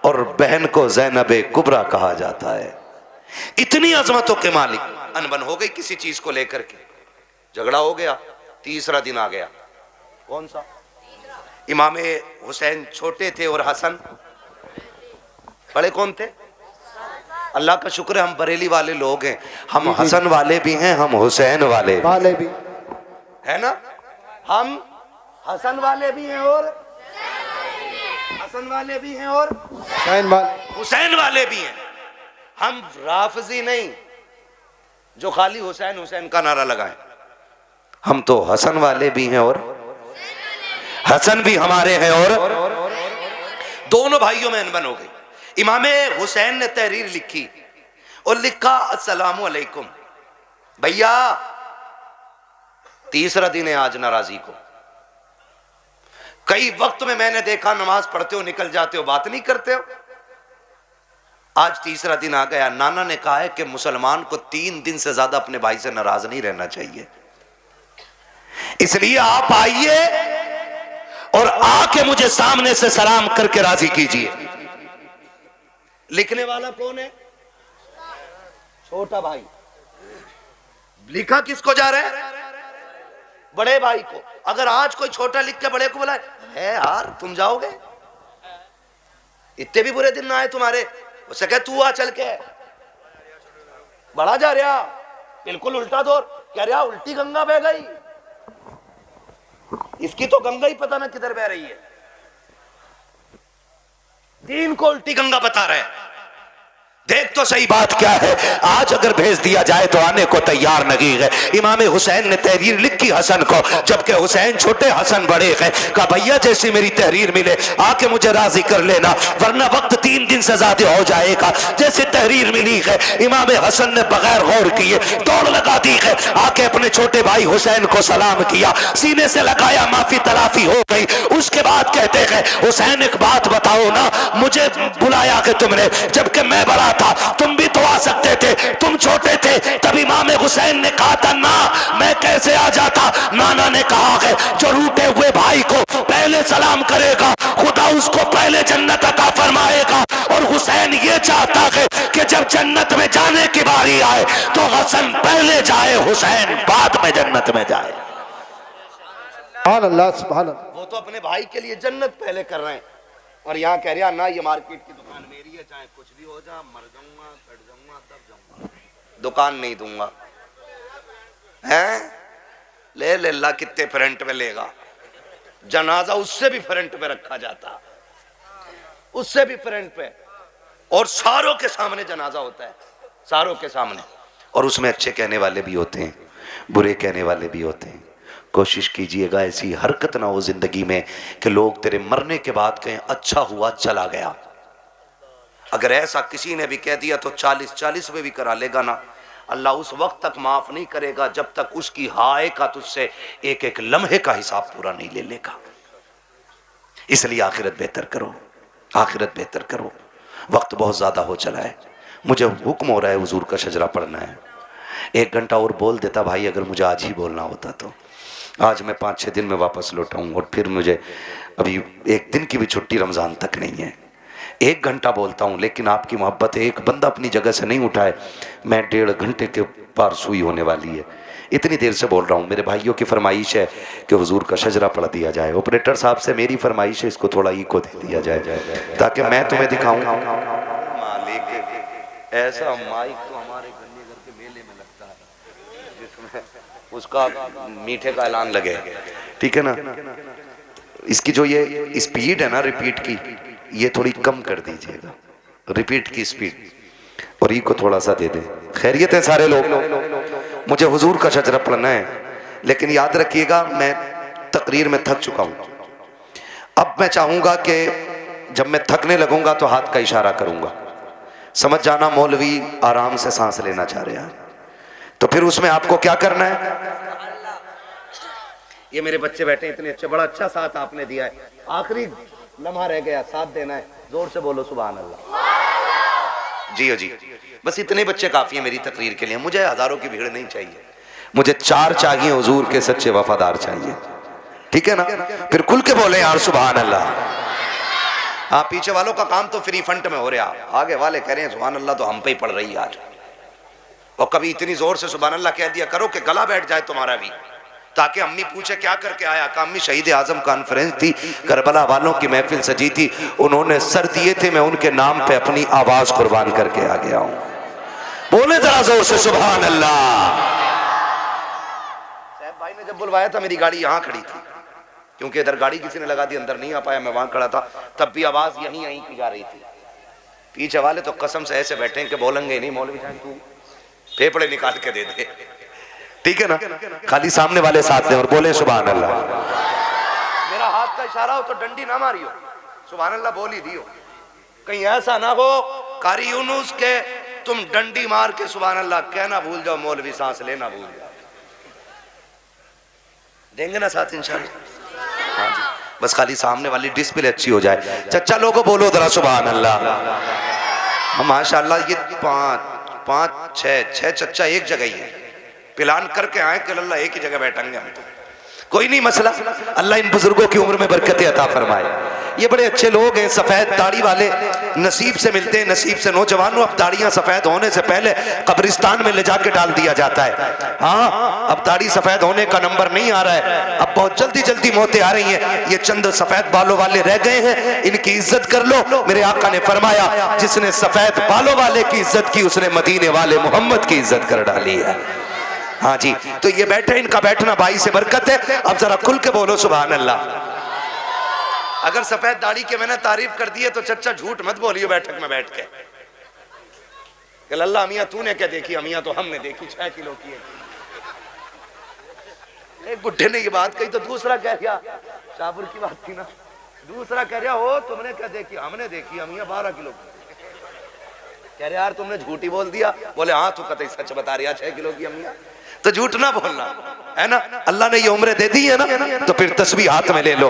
और बहन को ज़ैनबे कुबरा कहा जाता है। इतनी अजमतों के मालिक। अनबन हो गई किसी चीज को लेकर के, झगड़ा हो गया, तीसरा दिन आ गया। कौन सा? इमाम हुसैन छोटे थे और हसन बड़े कौन थे? अल्लाह का शुक्र है हम बरेली वाले लोग हैं, हम हसन वाले भी हैं, हम हुसैन वाले भी है ना। हम हसन वाले भी हैं और हसन वाले भी हैं और हुसैन वाले भी हैं। हम राफजी नहीं जो खाली हुसैन हुसैन का नारा लगाएं, हम तो हसन वाले भी हैं और हसन भी हमारे हैं, और दोनों भाइयों में अनबन हो गई। इमाम हुसैन ने तहरीर लिखी और लिखा, अस्सलामु अलैकुम भैया, तीसरा दिन है आज नाराजी को। कई वक्त में मैंने देखा नमाज पढ़ते हो निकल जाते हो, बात नहीं करते हो। आज तीसरा दिन आ गया। नाना ने कहा है कि मुसलमान को 3 दिन से ज्यादा अपने भाई से नाराज नहीं रहना चाहिए, इसलिए आप आइए और आके मुझे सामने से सलाम करके राजी कीजिए। लिखने वाला कौन है? छोटा भाई। लिखा किसको जा रहा है? बड़े भाई को। अगर आज कोई छोटा लिख के बड़े को बुलाए, है यार तुम जाओगे, इतने भी बुरे दिन ना आए तुम्हारे, उससे कह तू आ चल के, बड़ा जा रहा, बिल्कुल उल्टा दौर, कह रहा उल्टी गंगा बह गई, इसकी तो गंगा ही पता ना किधर बह रही है, दीन को उल्टी गंगा बता रहे हैं। देख तो सही बात क्या है। आज अगर भेज दिया जाए तो आने को तैयार नहीं है। इमाम हुसैन ने तहरीर लिखी हसन को, जबकि हुसैन छोटे हसन बड़े हैं। कहा भैया जैसी मेरी तहरीर मिले आके मुझे राजी कर लेना, वरना वक्त 3 दिन से ज्यादा हो जाएगा। जैसे तहरीर मिली है, इमाम हसन ने बगैर गौर किए दौड़ लगा दी है, आके अपने छोटे भाई हुसैन को सलाम किया, सीने से लगाया, माफी तलाफी हो गई। उसके बाद कहते हैं हुसैन एक बात बताओ ना, मुझे बुलाया कि तुमने, जबकि मैं बड़ा था, तुम भी तो आ सकते थे, तुम छोटे थे। तब इमाम हुसैन ने कहा था ना मैं कैसे आ जाता। नाना ने कहा है जो रूठे हुए भाई को पहले सलाम करेगा खुदा उसको पहले जन्नत अता फरमाएगा। और हुसैन ये चाहता है कि जब जन्नत में जाने की बारी आए तो हसन पहले जाए, हुसैन बाद में जन्नत में जाए। सुभान अल्लाह, सुभान अल्लाह। वो तो अपने भाई के लिए जन्नत पहले कर रहे हैं, और यहाँ कह रहा ना ये मार्केट की दुकान मेरी है, चाहे कुछ भी हो जा, मर जाऊंगा, कट जाऊंगा, तब जाऊंगा, दुकान नहीं दूंगा। हैं ले ले ला, कितने फ्रंट पे लेगा, जनाजा उससे भी फ्रंट पे रखा जाता, उससे भी फ्रंट पे, और सारों के सामने जनाजा होता है, सारों के सामने, और उसमें अच्छे कहने वाले भी होते हैं, बुरे कहने वाले भी होते हैं। कोशिश कीजिएगा ऐसी हरकत ना हो जिंदगी में कि लोग तेरे मरने के बाद कहें अच्छा हुआ चला गया। अगर ऐसा किसी ने भी कह दिया तो 40-40 में भी करा लेगा ना, अल्लाह उस वक्त तक माफ नहीं करेगा जब तक उसकी हाय का तुझसे एक एक लम्हे का हिसाब पूरा नहीं ले लेगा। इसलिए आखिरत बेहतर करो, आखिरत बेहतर करो। वक्त बहुत ज्यादा हो चला है, मुझे हुक्म हो रहा है हुजूर का शजरा पढ़ना है। 1 घंटा और बोल देता भाई, अगर मुझे आज ही बोलना होता तो। आज मैं 5-6 दिन में वापस लौटाऊँ, और फिर मुझे अभी 1 दिन की भी छुट्टी रमज़ान तक नहीं है। 1 घंटा बोलता हूँ, लेकिन आपकी मोहब्बत है, एक बंदा अपनी जगह से नहीं उठाए, मैं 1.5 घंटे के पार सुई होने वाली है। इतनी देर से बोल रहा हूँ। मेरे भाइयों की फरमाइश है कि हुजूर का शजरा पढ़ दिया जाए। ऑपरेटर साहब से मेरी फरमाइश है, इसको थोड़ा इको दे दिया जाए ताकि मैं तुम्हें दिखाऊँ। ऐसा माइक तो हमारे गन्ने घर के मेले में लगता है जिसमें उसका मीठे का ऐलान लगे, ठीक है ना। इसकी जो ये स्पीड है ना रिपीट की, ये थोड़ी कम कर दीजिएगा, रिपीट की स्पीड, और ई को थोड़ा सा दे दें। खैरियत है सारे लोग, मुझे हुजूर का शजरा पढ़ना है, लेकिन याद रखिएगा मैं तकरीर में थक चुका हूँ। अब मैं चाहूँगा कि जब मैं थकने लगूंगा तो हाथ का इशारा करूँगा, समझ जाना मौलवी आराम से सांस लेना चाह रहे हैं। तो फिर उसमें आपको क्या करना है, ये मेरे बच्चे बैठे इतने अच्छे, बड़ा अच्छा साथ आपने दिया है, आखिरी लम्हा रह गया, साथ देना है, जोर से बोलो सुभान अल्लाह। जी जी, बस इतने बच्चे काफी है मेरी तकरीर के लिए, मुझे हजारों की भीड़ नहीं चाहिए, मुझे 4 चाहिए हुजूर के सच्चे वफादार चाहिए, ठीक है ना। फिर खुल के बोले यार सुभान अल्लाह। हाँ, पीछे वालों का काम तो फ्री फंड में हो रहा, आगे वाले कह रहे हैं सुभान अल्लाह तो हम पे ही पड़ रही है आज। और कभी इतनी जोर से सुभान अल्लाह कह दिया करो कि गला बैठ जाए तुम्हारा भी, ताकि अम्मी पूछे क्या करके आया, का अम्मी शहीद आजम कॉन्फ्रेंस थी, करबला वालों की महफिल सजी थी, उन्होंने सर दिए थे, मैं उनके नाम पे अपनी आवाज कुर्बान करके आ गया हूं। बोले जरा जोर से सुभान अल्लाह। साहब भाई ने जब बुलवाया था मेरी गाड़ी यहाँ खड़ी थी, क्योंकि इधर गाड़ी किसी ने लगा दी, अंदर नहीं आ पाया, मैं वहां खड़ा था, तब भी आवाज यहीं की जा रही थी। पीछे वाले तो कसम से ऐसे बैठे कि बोलेंगे नहीं, मौलवी साहब तू फेफड़े निकाल के दे दे, ठीक है ना। खाली सामने वाले साथ दें और बोले सुभान अल्लाह। मेरा हाथ का इशारा हो तो डंडी ना मारियो, सुभान अल्लाह बोल ही दियो, कहीं ऐसा ना हो कारी यूनुस के तुम डंडी मार के सुभान अल्लाह कहना भूल जाओ, मौलवी सांस लेना भूल जाओ। देंगे ना साथ इंशाल्लाह। हाँ जी, बस खाली सामने वाली डिस्प्ले अच्छी हो जाए। चचा लोगों बोलो जरा सुभान अल्लाह। माशाल्लाह ये पाँच छह चचा एक जगह ही है, प्लान करके आए कि अल्लाह एक ही जगह बैठेंगे हम तो, कोई नहीं मसला। अल्लाह इन बुजुर्गों की उम्र में बरकत अता फरमाए। ये बड़े अच्छे लोग हैं, सफेद दाढ़ी वाले, नसीब से मिलते हैं, नसीब से। नौजवानों अब दाढ़ियां सफेद होने से पहले कब्रिस्तान में ले जाके डाल दिया जाता है। हाँ, अब दाढ़ी सफेद होने का नंबर नहीं आ रहा है, अब बहुत जल्दी जल्दी मौतें आ रही हैं। ये चंद सफेद बालों वाले रह गए हैं, इनकी इज्जत कर लो। मेरे आका ने फरमाया जिसने सफेद बालों वाले की इज्जत की उसने मदीने वाले मोहम्मद की इज्जत कर डाली है। हाँ जी, तो ये बैठे, इनका बैठना भाई से बरकत है। अब जरा खुल के बोलो सुभान अल्लाह। अगर सफेद दाढ़ी के मैंने तारीफ कर दी है तो चचा झूठ मत बोलिए बैठक में बैठ के कि लल्ला अमिया तूने क्या देखी, अमिया तो हमने देखी 6 किलो की है। एक बुढ़े ने ये बात कही तो दूसरा कह गया, शाहपुर की बात थी ना, दूसरा कह रहा हो तुमने क्या देखी, हमने देखी अमिया 12 किलो की। कह रहे यार तुमने झूठी बोल दिया। बोले हाँ तू कतई सच बता रहा 6 किलो की अमिया, तो झूठ ना बोलना है ना। अल्लाह ने ये उम्र दे दी है ना, तो फिर तस्बीह हाथ में ले लो,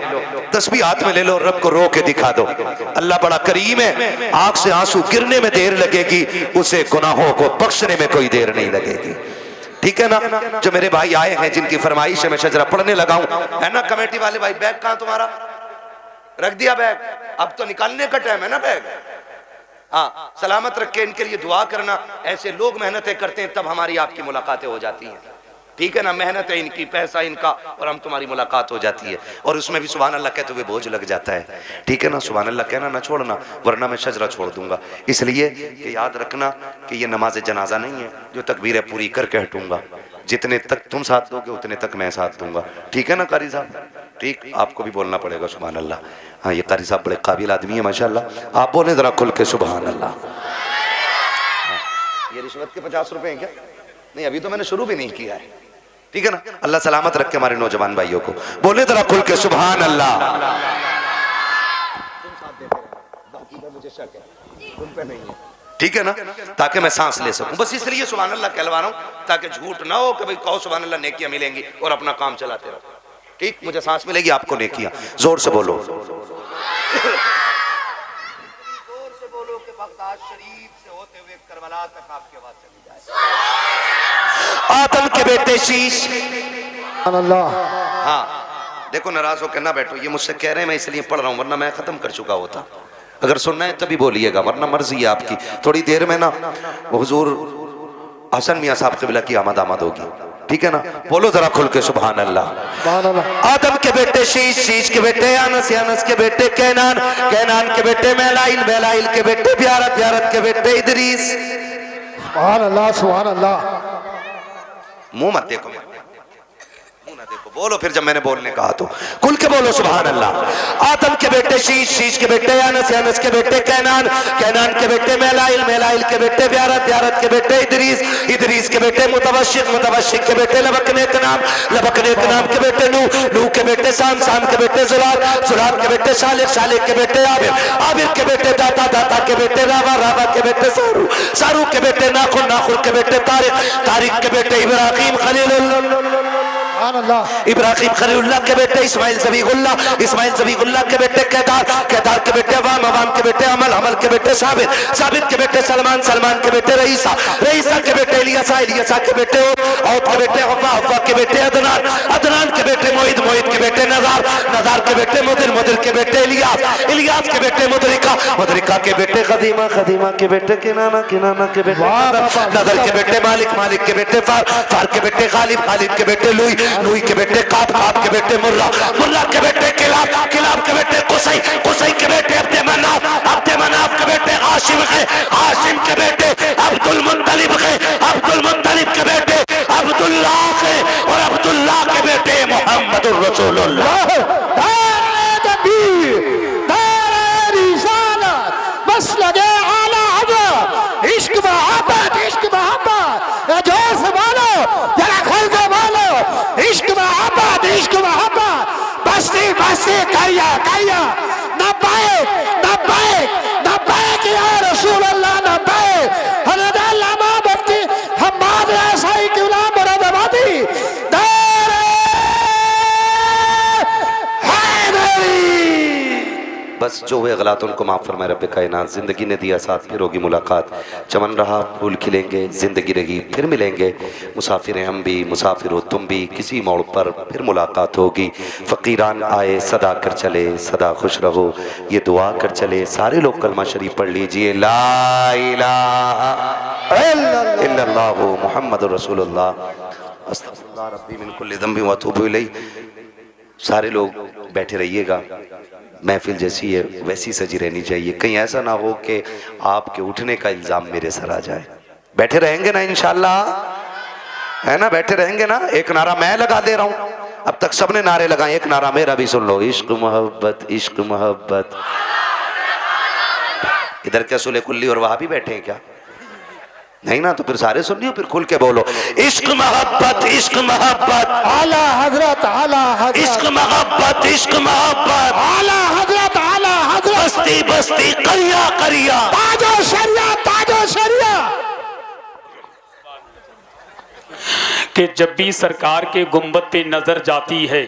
तस्बीह हाथ में ले लो, रब को रो के दिखा दो। अल्लाह बड़ा करीम है, आंख से आंसू गिरने में देर लगेगी, उसे गुनाहों को बख्शने में कोई देर नहीं लगेगी। ठीक है ना। जो मेरे भाई आए हैं जिनकी फरमाइश है मैं शजरा पढ़ने लगा हूं, है ना। कमेटी वाले भाई बैग कहां तुम्हारा, रख दिया बैग, अब तो निकालने का टाइम है ना बैग। हाँ, सलामत रख के इनके लिए दुआ करना। ऐसे लोग मेहनतें करते हैं तब हमारी आपकी मुलाकातें हो जाती हैं। ठीक है ना, मेहनत है इनकी, पैसा इनका, और हम तुम्हारी मुलाकात हो जाती है। और उसमें भी सुभान अल्लाह कहते हुए बोझ लग जाता है। ठीक है ना, सुभान अल्लाह कहना ना छोड़ना, वरना मैं शजरा छोड़ दूंगा। इसलिए कि याद रखना कि ये नमाज जनाजा नहीं है जो तकबीरें पूरी करके हटूंगा। जितने तक तुम साथ दोगे उतने तक मैं साथ दूंगा। ठीक है ना कारी साहब, ठीक, आपको भी बोलना पड़ेगा सुभान अल्लाह। हाँ, ये कारी साहब बड़े काबिल आदमी है माशाल्लाह, आप बोले जरा खुल के सुभान अल्लाह। ये रिश्वत के 50 रुपए हैं क्या? नहीं, अभी तो मैंने शुरू भी नहीं किया है। ठीक है ना, अल्लाह सलामत रख के हमारे नौजवान भाइयों को। बोले जरा खुल के सुभान अल्लाह। मुझे शक है तुम पे नहीं है, ठीक है ना, ताकि मैं सांस ले सकूं। बस इसलिए सुभान अल्लाह कहलवा रहा हूं ताकि झूठ ना हो कि भाई कहो सुभान अल्लाह नेकियां मिलेंगी और अपना काम चलाते रहो। ठीक, मुझे सांस मिलेगी, आपको नेकियां। जोर से बोलो, जोर से बोलो कि बगदाद शरीफ से होते हुए करबला तक आपकी आवाज चली जाए। आदम के बेटे शीश। अल्लाह। हाँ देखो, नाराज होकर ना बैठो, ये मुझसे कह रहे हैं मैं इसलिए पढ़ रहा हूँ, वरना मैं खत्म कर चुका होता। अगर सुनना है तभी बोलिएगा, वरना मर्जी है आपकी। थोड़ी देर में ना हुजूर हसन मियां साहब क़िबला की आमद होगी। ठीक है ना, बोलो जरा खुल के सुभान अल्लाह। आदम के बेटे शीश, शीश के बेटे अनस, अनस के बेटे कैनान, कैनान के बेटे मेलाइल, मेलाइल के बेटे ब्यारत, ब्यारत के बेटे इदरीस। सुभान अल्लाह, सुभान अल्लाह। मुंह मत देखो, मुंह ना देखो, बोलो फिर जब मैंने बोलने कहा तो खुल के बोलो सुभान अल्लाह। आदम के बेटे शीश, शीश के बेटे अनस, अनस के बेटे कैनान, कैनान के बेटे मेलाइल, मेलाइल के बेटे ब्यारत, ब्यारत के बेटे इदरीस, इदरीस के बेटे मुतवशिक, मुतवशिक के बेटे लबकने का नाम, लबकने के नाम के बेटे नूह, नूह के बेटे साम, साम के बेटे जुलाल, जुलाल के बेटे सालिक, सालिक के बेटे आबिर, आबिर के बेटे दाता, दाता के बेटे रावा, रावा के बेटे सारू, सारू के बेटे नाखुन, नाखुन के बेटे तारिक, तारिक के बेटे इब्राहिम खलीलुल्लाह, इब्राहिम खलीलुल्लाह के बेटे इस्माइल ज़बीहुल्लाह, इस्माइल ज़बीहुल्लाह के बेटे केदार, केदार के बेटे अवाम, अवाम के बेटे अमल, अमल के बेटे साबित, साबित के बेटे सलमान, सलमान के बेटे रईसा, रईसा के बेटे इलियासा, इलियासा के बेटे औद के बेटे हव्वा, हव्वा के बेटे अदनान, अदनान के बेटे मोहिद, मोहिद के बेटे नज़ार, नज़ार के बेटे मुदिर, मुदिर के बेटे इलियास, इलियास के बेटे मुदरिका, मुदरिका के बेटे खदीमा, खदीमा के बेटे किनाना, किनाना के बेटे नदर के बेटे मालिक, मालिक के बेटे फार, फार के बेटे गालिब, गालिब के बेटे लुई, लुई के बेटे काब, काब के बेटे मुर्रा, मुर्रा के बेटे किलाब, किलाब के बेटे कुसै, कुसै के बेटे अब्दे मनाफ, अब्दे मनाफ के बेटे हाशिम है, हाशिम के बेटे अब्दुल मुत्तलिब है, अब्दुल मुत्तलिब के बेटे अब्दुल्लाह है, और अब्दुल्लाह के बेटे मोहम्मदुर रसूलुल्लाह। बस लगे आला हज़रत, इश्क मोहब्बत, इश्क मोहब्बत, जोर से बोलो, जरा खुल के बोलो, इश्क मोहब्बत, इश्क मोहब्बत, बस्ती बस्ती करिया करिया, नब्बे नब्बे नब्बे या रसूल अल्लाह, नब्बे हज़रत अल्लामा मुफ्ती हम्माद रसाई क़िबला मुरादाबादी, बस जो हुए गलत उनको माफ़ फरमाए रब कायनात। ज़िंदगी ने दिया साथ, फिर होगी मुलाकात। चमन रहा फूल खिलेंगे, ज़िंदगी रही फिर मिलेंगे। मुसाफिर हैं हम भी, मुसाफिर हो तुम भी, किसी मोड़ पर फिर मुलाकात होगी। फ़कीरान आए सदा कर चले, सदा खुश रहो ये दुआ कर चले। सारे लोग कलमा शरीफ पढ़ लीजिए, ला इलाहा इल्लल्लाह मुहम्मदुर रसूलुल्लाह अस्तगफिरुल्लाह रब्बी मिन कुल्लि ज़ंबि व अतूबु इलैह। सारे लोग बैठे रहिएगा, महफिल जैसी है वैसी सजी रहनी चाहिए। कहीं ऐसा ना हो कि आपके उठने का इल्ज़ाम मेरे सर आ जाए। बैठे रहेंगे ना इंशाअल्लाह, है ना? बैठे रहेंगे ना? एक नारा मैं लगा दे रहा हूँ, अब तक सबने नारे लगाए, एक नारा मेरा भी सुन लो, इश्क मोहब्बत इश्क मोहब्बत। इधर क्या सुले कुल्ली और वहां भी बैठे हैं क्या? नहीं ना, तो फिर सारे सुन लियो, फिर खुल के बोलो, इश्क मोहब्बत इश्क मोहब्बत, आला हजरत आला हजरत, इश्क मोहब्बत इश्क मोहब्बत, आला हजरत आला हजरत, बस्ती बस्ती करिया करिया, ताजो शरिया ताजो शरिया। कि जब भी सरकार के गुंबद पे नजर जाती है